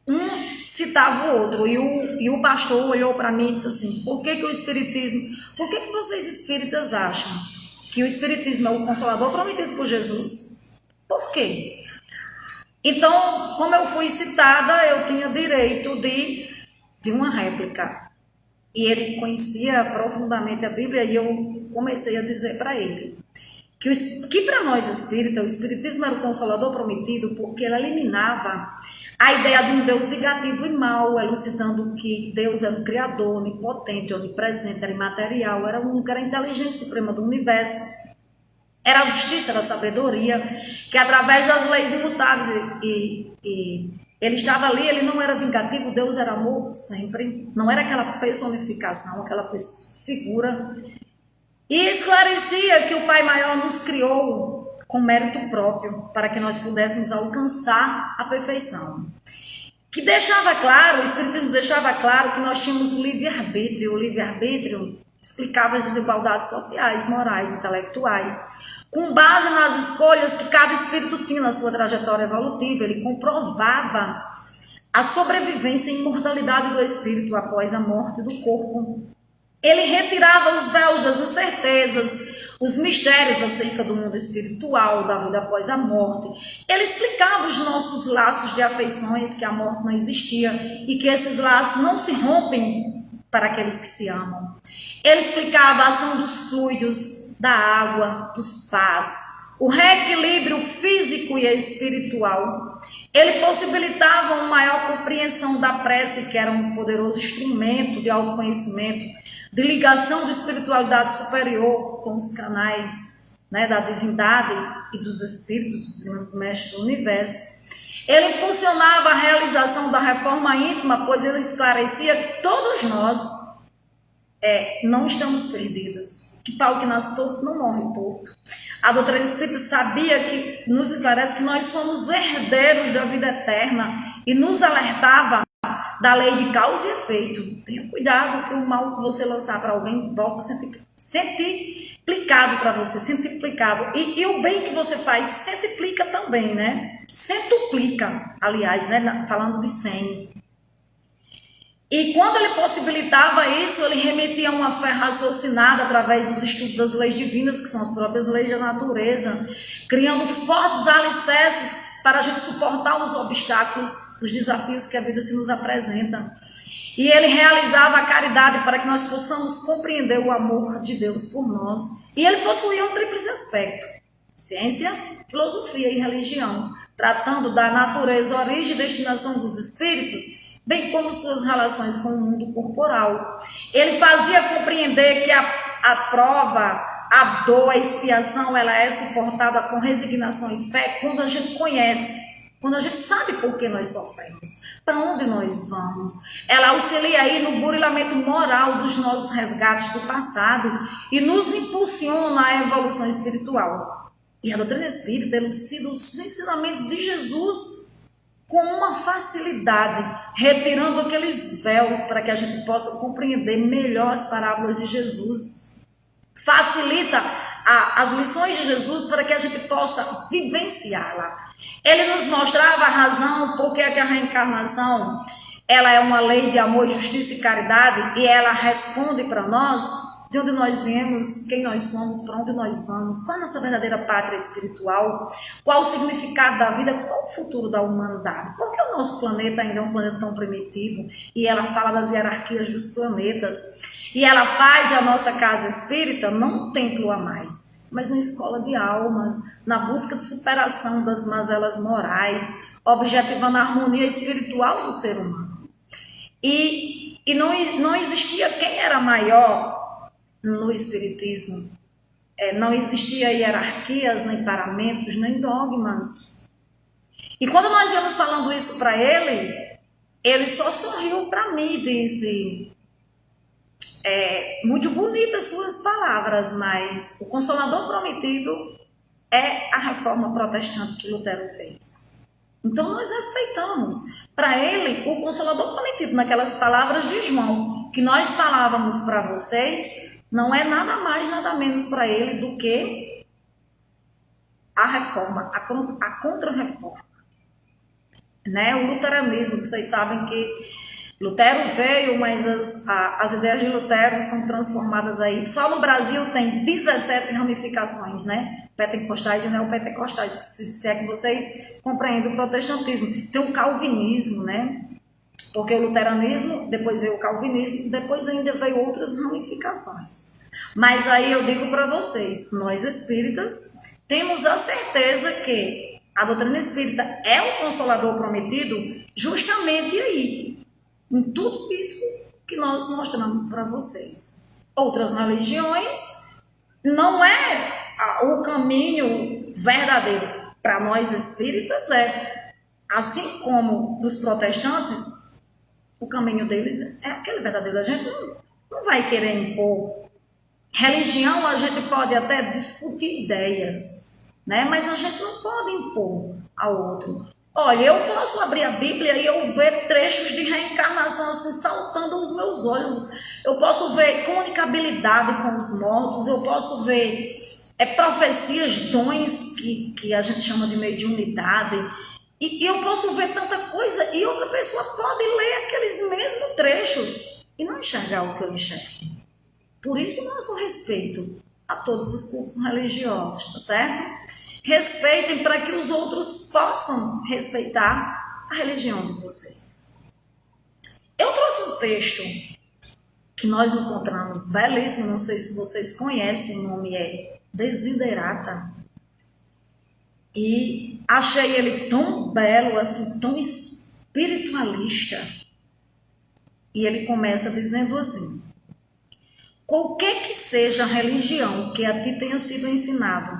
[SPEAKER 2] um citava o outro, e o pastor olhou para mim e disse assim: por que o Espiritismo, por que vocês espíritas acham que o Espiritismo é o Consolador prometido por Jesus? Por quê? Então, como eu fui citada, eu tinha direito de uma réplica. E ele conhecia profundamente a Bíblia, e eu comecei a dizer para ele que para nós espíritas, o Espiritismo era o Consolador prometido porque ele eliminava a ideia de um Deus vingativo e mau, elucidando que Deus era o Criador, onipotente, onipresente, era imaterial, era o único, era a inteligência suprema do universo, era a justiça, era a sabedoria, que através das leis imutáveis, e ele estava ali, ele não era vingativo, Deus era amor sempre, não era aquela personificação, aquela figura. E esclarecia que o Pai Maior nos criou com mérito próprio, para que nós pudéssemos alcançar a perfeição. Que deixava claro, o Espiritismo deixava claro que nós tínhamos o livre-arbítrio. O livre-arbítrio explicava as desigualdades sociais, morais, intelectuais, com base nas escolhas que cada espírito tinha na sua trajetória evolutiva. Ele comprovava a sobrevivência e imortalidade do espírito após a morte do corpo. Ele retirava os véus das incertezas, os mistérios acerca do mundo espiritual, da vida após a morte. Ele explicava os nossos laços de afeições, que a morte não existia e que esses laços não se rompem para aqueles que se amam. Ele explicava a ação dos fluidos, da água, dos pás, o reequilíbrio físico e espiritual. Ele possibilitava uma maior compreensão da prece, que era um poderoso instrumento de autoconhecimento, de ligação da espiritualidade superior com os canais, né, da divindade e dos espíritos, dos grandes mestres do universo. Ele impulsionava a realização da reforma íntima, pois ele esclarecia que todos nós não estamos perdidos, que pau que nasce torto não morre torto. A doutrina espírita sabia que nos esclarece que nós somos herdeiros da vida eterna e nos alertava da lei de causa e efeito. Tenha cuidado que o mal que você lançar para alguém volta centiplicado para você, centiplicado. E o bem que você faz centiplica também, né? Centuplica, aliás, né? Falando de 100. E quando ele possibilitava isso, ele remetia a uma fé raciocinada através dos estudos das leis divinas, que são as próprias leis da natureza, criando fortes alicerces para a gente suportar os obstáculos, os desafios que a vida se nos apresenta. E ele realizava a caridade para que nós possamos compreender o amor de Deus por nós. E ele possuía um tríplice aspecto: ciência, filosofia e religião, tratando da natureza, origem e destinação dos espíritos, bem como suas relações com o mundo corporal. Ele fazia compreender que a prova, a dor, a expiação, ela é suportada com resignação e fé quando a gente conhece, quando a gente sabe por que nós sofremos, para onde nós vamos. Ela auxilia aí no burilamento moral dos nossos resgates do passado e nos impulsiona à evolução espiritual. E a doutrina espírita elucida os ensinamentos de Jesus com uma facilidade, retirando aqueles véus para que a gente possa compreender melhor as parábolas de Jesus. Facilita as lições de Jesus para que a gente possa vivenciá-la. Ele nos mostrava a razão porque é que a reencarnação ela é uma lei de amor, justiça e caridade, e ela responde para nós de onde nós viemos, quem nós somos, para onde nós vamos, qual a nossa verdadeira pátria espiritual, qual o significado da vida, qual o futuro da humanidade. Porque o nosso planeta ainda é um planeta tão primitivo, e ela fala das hierarquias dos planetas, e ela faz da nossa casa espírita não um templo a mais, mas uma escola de almas, na busca de superação das mazelas morais, objetivando a harmonia espiritual do ser humano. E não existia quem era maior no espiritismo. Não existia hierarquias, nem paramentos, nem dogmas. E quando nós íamos falando isso para ele só sorriu para mim e disse: muito bonitas suas palavras, mas o Consolador prometido é a reforma protestante que Lutero fez. Então nós respeitamos. Para ele, o Consolador prometido, naquelas palavras de João, que nós falávamos para vocês, não é nada mais, nada menos para ele do que a reforma, a contra-reforma. Né? O luteranismo, que vocês sabem que Lutero veio, mas as ideias de Lutero são transformadas aí. Só no Brasil tem 17 ramificações, né? Pentecostais e neopentecostais, se é que vocês compreendem o protestantismo. Tem o calvinismo, né? Porque o luteranismo, depois veio o calvinismo, depois ainda veio outras ramificações. Mas aí eu digo para vocês, nós espíritas temos a certeza que a doutrina espírita é o Consolador prometido justamente aí, em tudo isso que nós mostramos para vocês. Outras religiões não é o caminho verdadeiro. Para nós espíritas assim como os protestantes, o caminho deles é aquele verdadeiro. A gente não vai querer impor. Religião, a gente pode até discutir ideias, né? Mas a gente não pode impor ao outro. Olha, eu posso abrir a Bíblia e eu ver trechos de reencarnação assim, saltando aos meus olhos. Eu posso ver comunicabilidade com os mortos, eu posso ver profecias, dons que a gente chama de mediunidade. E eu posso ver tanta coisa e outra pessoa pode ler aqueles mesmos trechos e não enxergar o que eu enxergo. Por isso, nosso respeito a todos os cultos religiosos, tá certo? Respeitem para que os outros possam respeitar a religião de vocês. Eu trouxe um texto que nós encontramos belíssimo, não sei se vocês conhecem, o nome é Desiderata. E achei ele tão belo, assim, tão espiritualista. E ele começa dizendo assim: qualquer que seja a religião que a ti tenha sido ensinado,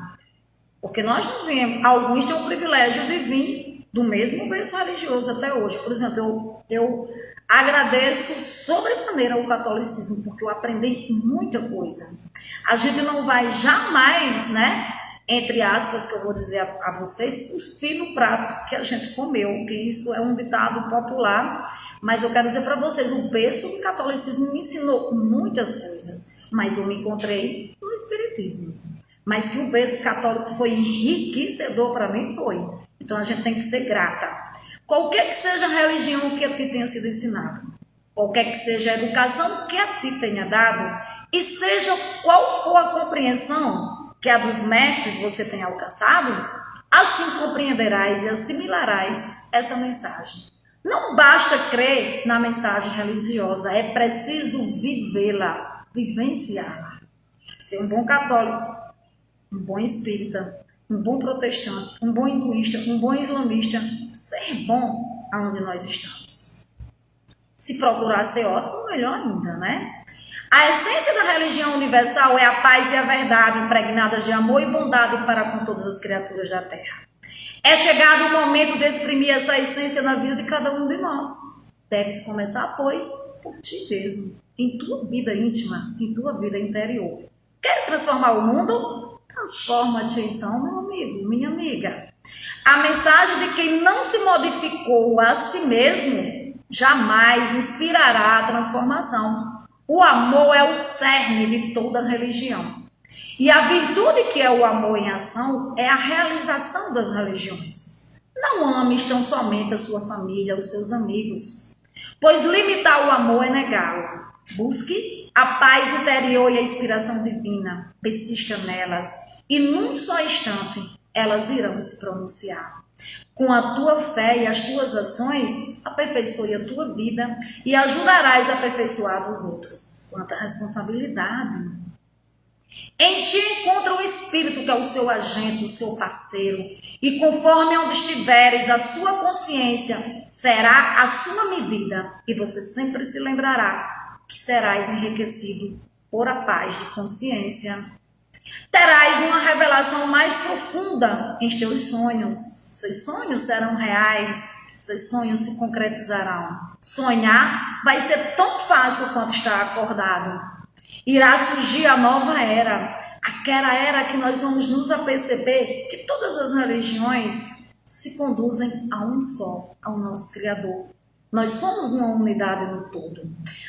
[SPEAKER 2] porque nós não viemos, alguns têm o privilégio de vir do mesmo berço religioso até hoje. Por exemplo, eu agradeço sobremaneira o catolicismo, porque eu aprendi muita coisa. A gente não vai jamais, né, entre aspas, que eu vou dizer a vocês, cuspir no prato que a gente comeu, que isso é um ditado popular, mas eu quero dizer para vocês, o berço do catolicismo me ensinou muitas coisas, mas eu me encontrei no espiritismo. Mas que o berço católico foi enriquecedor para mim, foi. Então a gente tem que ser grata. Qualquer que seja a religião que a ti tenha sido ensinado, qualquer que seja a educação que a ti tenha dado, e seja qual for a compreensão que a dos mestres você tenha alcançado, assim compreenderás e assimilarás essa mensagem. Não basta crer na mensagem religiosa, é preciso vivê-la, vivenciá-la. Ser um bom católico, um bom espírita, um bom protestante, um bom hinduísta, um bom islamista, ser bom aonde nós estamos. Se procurar ser ótimo, melhor ainda, né? A essência da religião universal é a paz e a verdade, impregnadas de amor e bondade para com todas as criaturas da terra. É chegado o momento de exprimir essa essência na vida de cada um de nós. Deves começar, pois, por ti mesmo, em tua vida íntima, em tua vida interior. Quer transformar o mundo? Transforma-te então, meu amigo, minha amiga. A mensagem de quem não se modificou a si mesmo jamais inspirará a transformação. O amor é o cerne de toda religião. E a virtude que é o amor em ação é a realização das religiões. Não ames tão somente a sua família, os seus amigos, pois limitar o amor é negá-lo. Busque a paz interior e a inspiração divina, persista nelas, e num só instante elas irão se pronunciar. Com a tua fé e as tuas ações, aperfeiçoe a tua vida e ajudarás a aperfeiçoar dos outros. Quanta responsabilidade! Em ti encontra o Espírito, que é o seu agente, o seu parceiro, e conforme onde estiveres, a sua consciência será a sua medida, e você sempre se lembrará que serás enriquecido por a paz de consciência. Terás uma revelação mais profunda em teus sonhos. Seus sonhos serão reais, seus sonhos se concretizarão. Sonhar vai ser tão fácil quanto estar acordado. Irá surgir a nova era, aquela era que nós vamos nos aperceber que todas as religiões se conduzem a um só, ao nosso Criador. Nós somos uma unidade no todo.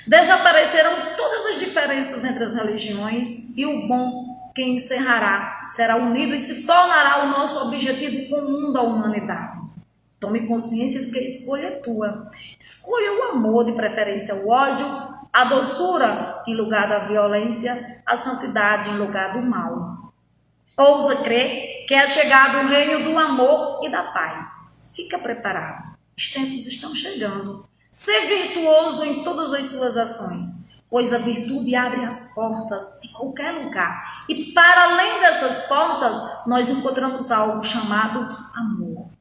[SPEAKER 2] Desaparecerão todas as diferenças entre as religiões e o bom que encerrará será unido e se tornará o nosso objetivo comum da humanidade. Tome consciência de que a escolha é tua. Escolha o amor, de preferência o ódio, a doçura em lugar da violência, a santidade em lugar do mal. Ousa crer que é chegado o reino do amor e da paz. Fica preparado. Os tempos estão chegando. Ser virtuoso em todas as suas ações, pois a virtude abre as portas de qualquer lugar. E para além dessas portas, nós encontramos algo chamado amor.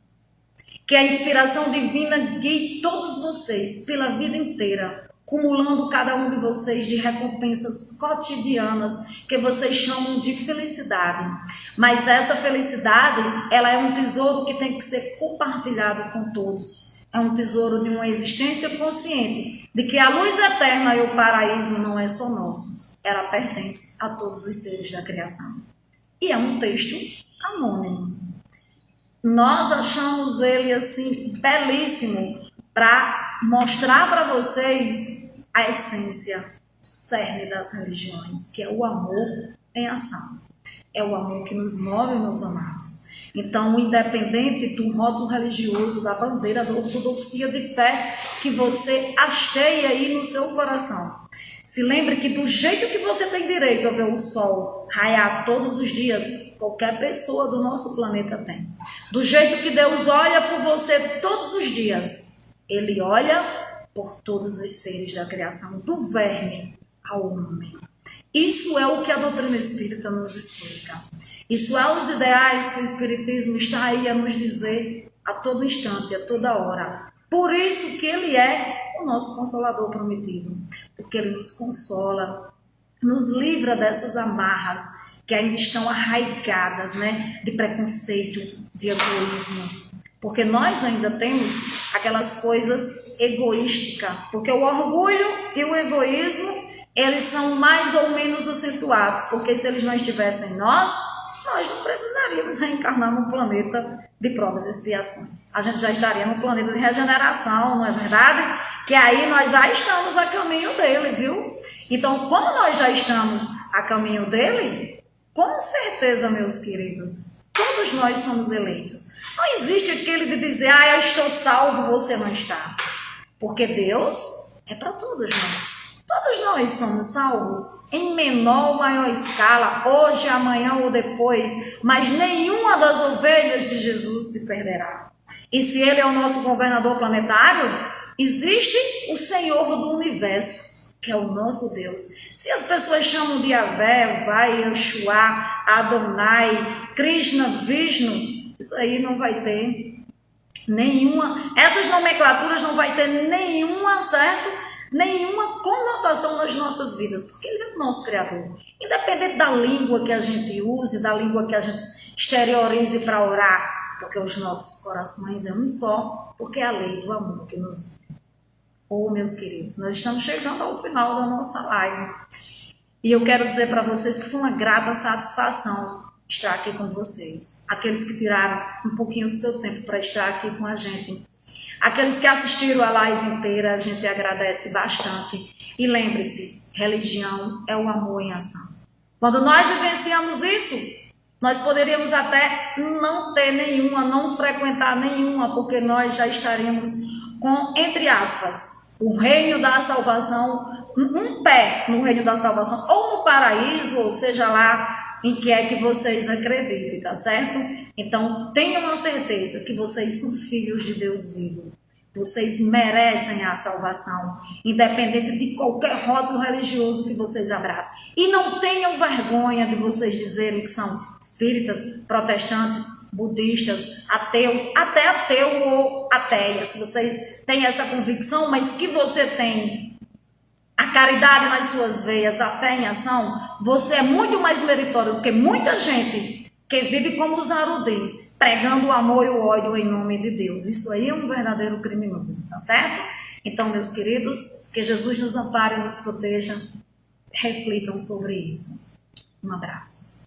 [SPEAKER 2] Que a inspiração divina guie todos vocês pela vida inteira, acumulando cada um de vocês de recompensas cotidianas que vocês chamam de felicidade. Mas essa felicidade, ela é um tesouro que tem que ser compartilhado com todos. É um tesouro de uma existência consciente de que a luz eterna e o paraíso não é só nosso. Ela pertence a todos os seres da criação. E é um texto anônimo. Nós achamos ele assim belíssimo para mostrar para vocês a essência, o cerne das religiões, que é o amor em ação. É o amor que nos move, meus amados. Então, independente do rótulo religioso, da bandeira da ortodoxia de fé que você hasteia aí no seu coração, se lembre que do jeito que você tem direito a ver o sol raiar todos os dias, qualquer pessoa do nosso planeta tem. Do jeito que Deus olha por você todos os dias, Ele olha por todos os seres da criação, do verme ao homem. Isso é o que a doutrina espírita nos explica. Isso é os ideais que o Espiritismo está aí a nos dizer a todo instante, a toda hora. Por isso que Ele é o nosso Consolador prometido, porque Ele nos consola, nos livra dessas amarras que ainda estão arraigadas, né, de preconceito, de egoísmo. Porque nós ainda temos aquelas coisas egoísticas, porque o orgulho e o egoísmo, eles são mais ou menos acentuados, porque se eles não estivessem em nós, nós não precisaríamos reencarnar num planeta de provas e expiações. A gente já estaria no planeta de regeneração, não é verdade? Que aí nós já estamos a caminho dele, viu? Então, como nós já estamos a caminho dele, com certeza, meus queridos, todos nós somos eleitos. Não existe aquele de dizer, eu estou salvo, você não está. Porque Deus é para todos nós. Todos nós somos salvos em menor ou maior escala, hoje, amanhã ou depois, mas nenhuma das ovelhas de Jesus se perderá. E se ele é o nosso governador planetário, existe o Senhor do universo, que é o nosso Deus. Se as pessoas chamam de Yahvé, Vai, Yeshua, Adonai, Krishna, Vishnu, isso aí não vai ter nenhuma, essas nomenclaturas não vai ter nenhuma, certo? Nenhuma conotação nas nossas vidas, porque ele é o nosso Criador. Independente da língua que a gente use, da língua que a gente exteriorize para orar, porque os nossos corações é um só, porque é a lei do amor que nos... meus queridos, nós estamos chegando ao final da nossa live. E eu quero dizer para vocês que foi uma grata satisfação estar aqui com vocês. Aqueles que tiraram um pouquinho do seu tempo para estar aqui com a gente. Aqueles que assistiram a live inteira, a gente agradece bastante. E lembre-se, religião é o amor em ação. Quando nós vivenciamos isso, nós poderíamos até não ter nenhuma, não frequentar nenhuma, porque nós já estaríamos com, entre aspas, o reino da salvação, um pé no reino da salvação, ou no paraíso, ou seja lá em que é que vocês acreditem, tá certo? Então, tenham uma certeza que vocês são filhos de Deus vivo. Vocês merecem a salvação, independente de qualquer rótulo religioso que vocês abracem. E não tenham vergonha de vocês dizerem que são espíritas, protestantes, budistas, ateus, até ateu ou ateia. Se vocês têm essa convicção, mas que você tem a caridade nas suas veias, a fé em ação, você é muito mais meritório do que muita gente que vive como os arudins, pregando o amor e o ódio em nome de Deus. Isso aí é um verdadeiro criminoso, tá certo? Então, meus queridos, que Jesus nos ampare e nos proteja. Reflitam sobre isso. Um abraço.